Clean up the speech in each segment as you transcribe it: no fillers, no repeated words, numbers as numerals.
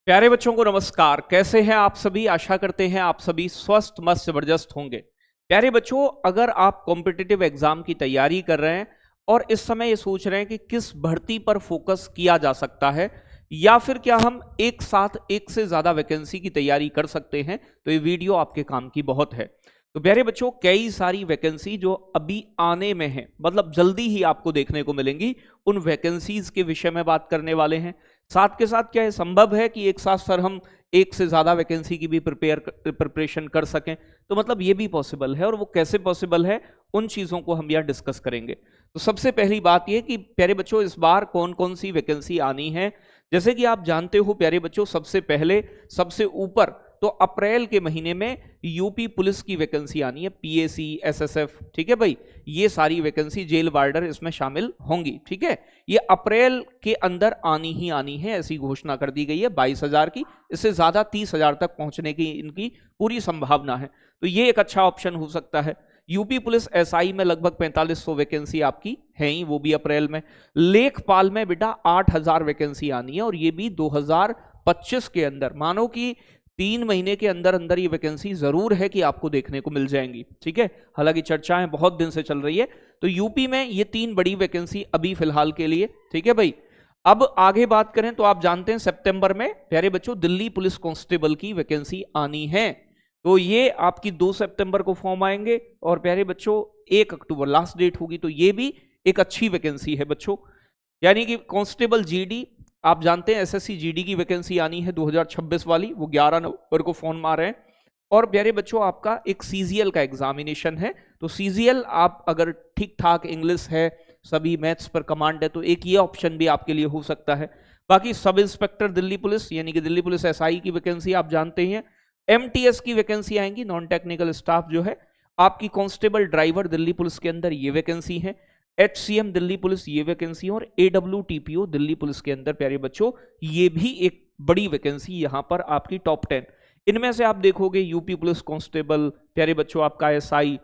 प्यारे बच्चों को नमस्कार। कैसे हैं आप सभी? आशा करते हैं आप सभी स्वस्थ मस्त जबरदस्त होंगे। प्यारे बच्चों, अगर आप कॉम्पिटिटिव एग्जाम की तैयारी कर रहे हैं और इस समय ये सोच रहे हैं कि किस भर्ती पर फोकस किया जा सकता है या फिर क्या हम एक साथ एक से ज्यादा वैकेंसी की तैयारी कर सकते हैं, तो ये वीडियो आपके काम की बहुत है। तो प्यारे बच्चों, कई सारी वैकेंसी जो अभी आने में है, मतलब जल्दी ही आपको देखने को मिलेंगी, उन वैकेंसीज के विषय में बात करने वाले हैं। साथ के साथ क्या है, संभव है कि एक साथ सर हम एक से ज्यादा वैकेंसी की भी प्रिपरेशन कर सकें? तो मतलब ये भी पॉसिबल है, और वो कैसे पॉसिबल है, उन चीजों को हम यहाँ डिस्कस करेंगे। तो सबसे पहली बात ये कि प्यारे बच्चों, इस बार कौन कौन सी वैकेंसी आनी है। जैसे कि आप जानते हो प्यारे बच्चों, सबसे पहले सबसे ऊपर तो अप्रैल के महीने में यूपी पुलिस की वैकेंसी आनी है, पीएसी, एसएसएफ, ठीक है भाई। ये सारी वैकेंसी, जेल वार्डर इसमें शामिल होंगी, ठीक है। ये अप्रैल के अंदर आनी ही आनी है, ऐसी घोषणा कर दी गई है 22,000 की। इससे ज्यादा 30,000 तक पहुंचने की इनकी पूरी संभावना है, तो ये एक अच्छा ऑप्शन हो सकता है। यूपी पुलिस एसआई में लगभग 4500 वैकेंसी आपकी है ही, वो भी अप्रैल में। लेखपाल में बेटा 8000 वैकेंसी आनी है, और ये भी 2025 के अंदर। मानो कि 3 महीने के अंदर अंदर ये वैकेंसी जरूर है कि आपको देखने को मिल जाएंगी, ठीक है। हालांकि चर्चाएं बहुत दिन से चल रही है, तो यूपी में ये 3 बड़ी वैकेंसी अभी फिलहाल के लिए, ठीक है भाई। अब आगे बात करें तो आप जानते हैं सितंबर में प्यारे बच्चों दिल्ली पुलिस कांस्टेबल की वैकेंसी आनी है। तो ये आपकी 2 सितंबर को फॉर्म आएंगे, और प्यारे बच्चों 1 अक्टूबर लास्ट डेट होगी। तो ये भी एक अच्छी वैकेंसी है बच्चों। यानी कि कांस्टेबल जीडी, आप जानते हैं एसएससी जीडी की वैकेंसी आनी है 2026 वाली, वो 11 नवंबर को फॉर्म आ रहे हैं। और प्यारे बच्चों, आपका एक सीजीएल का एग्जामिनेशन है। तो सीजीएल आप अगर ठीक ठाक इंग्लिश है, सभी मैथ्स पर कमांड है, तो एक ये ऑप्शन भी आपके लिए हो सकता है। बाकी सब इंस्पेक्टर दिल्ली पुलिस, यानी कि दिल्ली पुलिस एसआई की वैकेंसी आप जानते हैं। एमटीएस की वैकेंसी आएंगी, नॉन टेक्निकल स्टाफ जो है। आपकी कांस्टेबल ड्राइवर दिल्ली पुलिस के अंदर ये वैकेंसी है। एचसीएम दिल्ली पुलिस ये वैकेंसी, और एडब्ल्यूटीपीओ दिल्ली पुलिस के अंदर प्यारे बच्चों ये भी एक बड़ी वैकेंसी, यहां पर आपकी टॉप 10। इनमें से आप देखोगे यूपी पुलिस कांस्टेबल, प्यारे बच्चों आपका एसआई,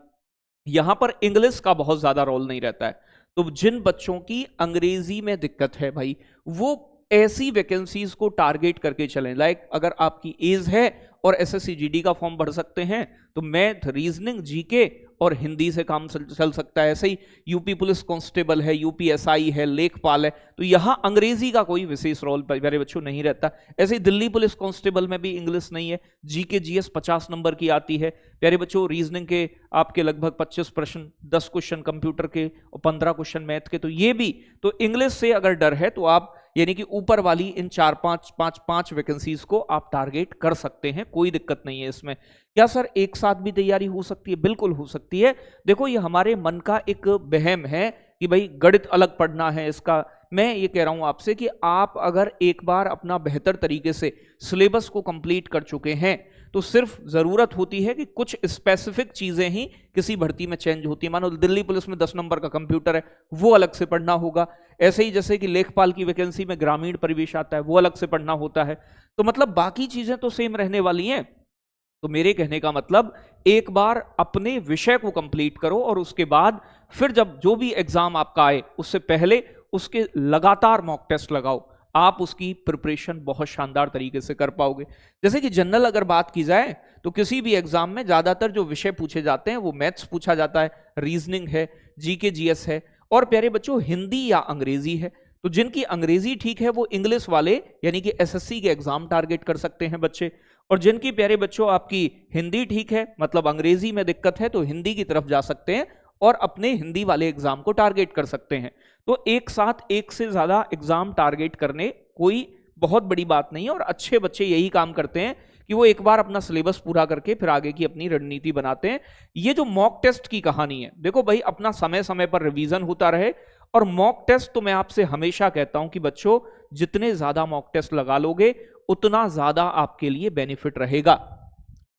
यहां पर इंग्लिश का बहुत ज्यादा रोल नहीं रहता है। तो जिन बच्चों की अंग्रेजी में दिक्कत है भाई, वो ऐसी वैकेंसीज को टारगेट करके चलें। लाइक अगर आपकी एज है और एसएससी जीडी का फॉर्म भर सकते हैं, तो मैथ, रीजनिंग, जीके और हिंदी से काम चल सकता है। ऐसे ही यूपी पुलिस कांस्टेबल है, यूपी एसआई है, लेखपाल है, तो यहां अंग्रेजी का कोई विशेष रोल प्यारे बच्चों नहीं रहता। ऐसे ही दिल्ली पुलिस कांस्टेबल में भी इंग्लिश नहीं है। जीके जीएस 50 नंबर की आती है प्यारे बच्चों। रीजनिंग के आपके लगभग 25 प्रश्न, 10 क्वेश्चन कंप्यूटर के और 15 क्वेश्चन मैथ के। तो ये भी, तो इंग्लिश से अगर डर है तो आप यानी कि ऊपर वाली इन 4-5 वैकेंसीज को आप टारगेट कर सकते हैं, कोई दिक्कत नहीं है इसमें। क्या सर एक साथ भी तैयारी हो सकती है? बिल्कुल हो सकती है। देखो, ये हमारे मन का एक वहम है कि भाई गणित अलग पढ़ना है इसका। मैं ये कह रहा हूं आपसे कि आप अगर एक बार अपना बेहतर तरीके से सिलेबस को कंप्लीट कर चुके हैं, तो सिर्फ जरूरत होती है कि कुछ स्पेसिफिक चीजें ही किसी भर्ती में चेंज होती है। मानो दिल्ली पुलिस में 10 नंबर का कंप्यूटर है, वो अलग से पढ़ना होगा। ऐसे ही जैसे कि लेखपाल की वैकेंसी में ग्रामीण परिवेश आता है, वो अलग से पढ़ना होता है। तो मतलब बाकी चीजें तो सेम रहने वाली हैं। तो मेरे कहने का मतलब, एक बार अपने विषय को कंप्लीट करो, और उसके बाद फिर जब जो भी एग्जाम आपका आए, उससे पहले उसके लगातार मॉक टेस्ट लगाओ। आप उसकी प्रिपरेशन बहुत शानदार तरीके से कर पाओगे। जैसे कि जनरल अगर बात की जाए, तो किसी भी एग्जाम में ज्यादातर जो विषय पूछे जाते हैं वो मैथ्स पूछा जाता है, रीजनिंग है, जीके जीएस है, और प्यारे बच्चों हिंदी या अंग्रेजी है। तो जिनकी अंग्रेजी ठीक है वो इंग्लिश वाले यानी कि एसएससी के एग्जाम टारगेट कर सकते हैं बच्चे। और जिनकी प्यारे बच्चों आपकी हिंदी ठीक है, मतलब अंग्रेजी में दिक्कत है, तो हिंदी की तरफ जा सकते हैं और अपने हिंदी वाले एग्जाम को टारगेट कर सकते हैं। तो एक साथ एक से ज्यादा एग्जाम टारगेट करने कोई बहुत बड़ी बात नहीं है, और अच्छे बच्चे यही काम करते हैं कि वो एक बार अपना सिलेबस पूरा करके फिर आगे की अपनी रणनीति बनाते हैं। ये जो मॉक टेस्ट की कहानी है, देखो भाई, अपना समय समय पर रिवीजन होता रहे। और मॉक टेस्ट तो मैं आपसे हमेशा कहता हूं कि बच्चों, जितने ज्यादा मॉक टेस्ट लगा लोगे, उतना ज्यादा आपके लिए बेनिफिट रहेगा।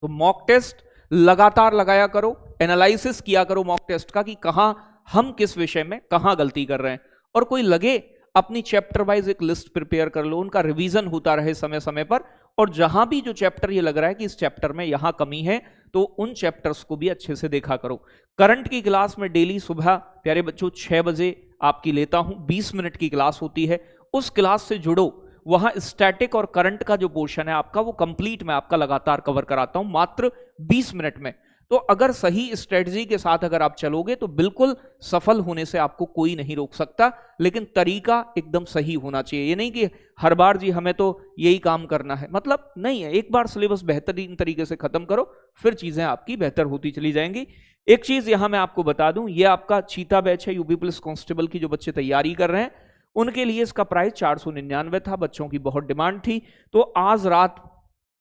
तो मॉक टेस्ट लगातार लगाया करो, एनालिसिस किया करो मॉक टेस्ट का कि कहां हम किस विषय में कहां गलती कर रहे हैं। और कोई लगे, अपनी चैप्टर वाइज एक लिस्ट प्रिपेयर कर लो, उनका रिवीजन होता रहे समय समय पर। और जहां भी जो चैप्टर ये लग रहा है कि इस चैप्टर में यहां कमी है, तो उन चैप्टर्स को भी अच्छे से देखा करो। करंट की क्लास में डेली सुबह प्यारे बच्चों 6 बजे आपकी लेता हूं, 20 मिनट की क्लास होती है। उस क्लास से जुड़ो, वहां स्टैटिक और करंट का जो पोर्शन है आपका वो कंप्लीट मैं आपका लगातार कवर कराता हूं मात्र 20 मिनट में। तो अगर सही स्ट्रेटजी के साथ अगर आप चलोगे तो बिल्कुल सफल होने से आपको कोई नहीं रोक सकता, लेकिन तरीका एकदम सही होना चाहिए। ये नहीं कि हर बार जी हमें तो यही काम करना है, मतलब नहीं है। एक बार सिलेबस बेहतरीन तरीके से खत्म करो, फिर चीजें आपकी बेहतर होती चली जाएंगी। एक चीज यहां मैं आपको बता दूं, ये आपका चीता बैच है, यूपी पुलिस कांस्टेबल की जो बच्चे तैयारी कर रहे हैं उनके लिए इसका प्राइस 499 था। बच्चों की बहुत डिमांड थी, तो आज रात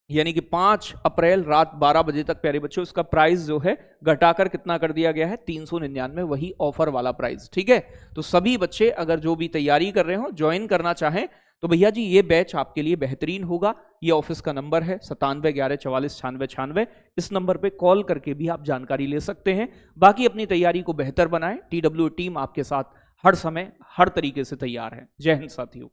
यानी कि 5 अप्रैल रात 12 बजे तक प्यारे बच्चों इसका प्राइस जो है घटाकर कितना कर दिया गया है, 399, वही ऑफर वाला प्राइस। ठीक है, तो सभी बच्चे अगर जो भी तैयारी कर रहे हो ज्वाइन करना चाहें तो भैया जी ये बैच आपके लिए बेहतरीन होगा। ये ऑफिस का नंबर है 9711449696। इस नंबर पे कॉल करके भी आप जानकारी ले सकते हैं। बाकी अपनी तैयारी को बेहतर बनाएं, TWA टीम आपके साथ हर समय हर तरीके से तैयार है। जय हिंद साथियों।